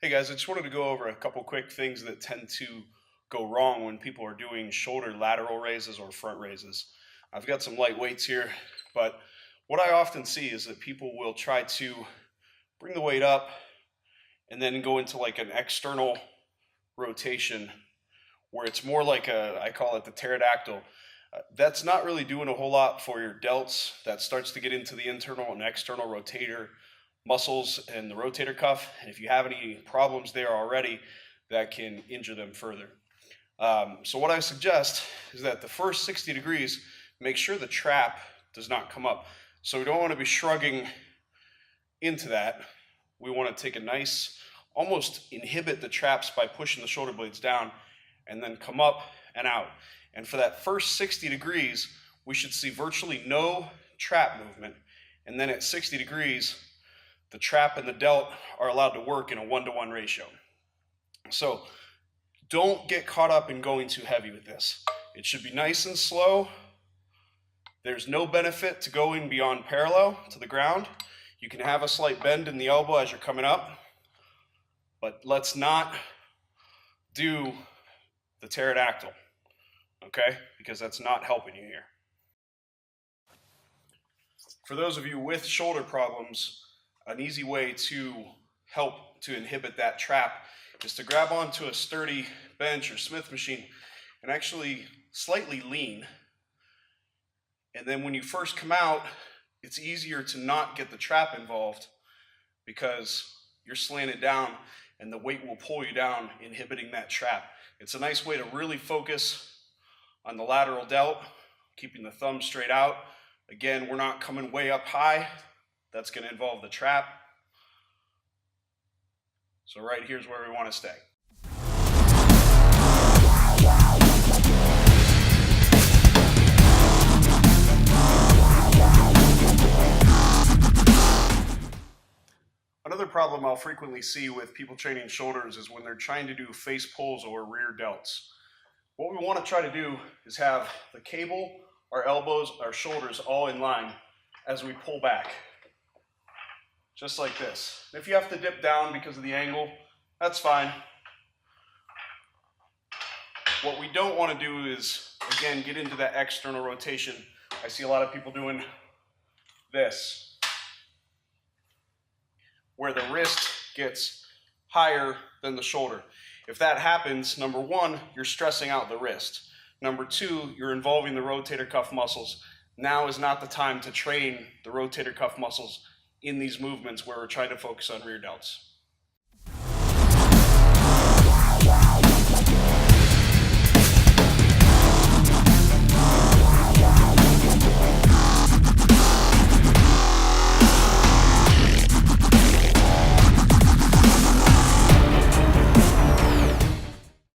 Hey guys, I just wanted to go over a couple quick things that tend to go wrong when people are doing shoulder lateral raises or front raises. I've got some light weights here, but what I often see is that people will try to bring the weight up and then go into like an external rotation where it's more like I call it the pterodactyl. That's not really doing a whole lot for your delts. That starts to get into the internal and external rotator muscles and the rotator cuff. And if you have any problems there already, that can injure them further. So what I suggest is that the first 60 degrees, make sure the trap does not come up. So we don't want to be shrugging into that. We want to take a nice, almost inhibit the traps by pushing the shoulder blades down and then come up and out. And for that first 60 degrees, we should see virtually no trap movement. And then at 60 degrees, the trap and the delt are allowed to work in a 1-to-1 ratio. So don't get caught up in going too heavy with this. It should be nice and slow. There's no benefit to going beyond parallel to the ground. You can have a slight bend in the elbow as you're coming up, but let's not do the pterodactyl, okay? Because that's not helping you here. For those of you with shoulder problems, an easy way to help to inhibit that trap is to grab onto a sturdy bench or Smith machine and actually slightly lean. And then when you first come out, it's easier to not get the trap involved because you're slanted down and the weight will pull you down, inhibiting that trap. It's a nice way to really focus on the lateral delt, keeping the thumb straight out. Again, we're not coming way up high. That's going to involve the trap. So right here's where we want to stay. Another problem I'll frequently see with people training shoulders is when they're trying to do face pulls or rear delts. What we want to try to do is have the cable, our elbows, our shoulders all in line as we pull back. Just like this. If you have to dip down because of the angle, that's fine. What we don't want to do is, again, get into that external rotation. I see a lot of people doing this, where the wrist gets higher than the shoulder. If that happens, number one, you're stressing out the wrist. Number two, you're involving the rotator cuff muscles. Now is not the time to train the rotator cuff muscles in these movements where we're trying to focus on rear delts.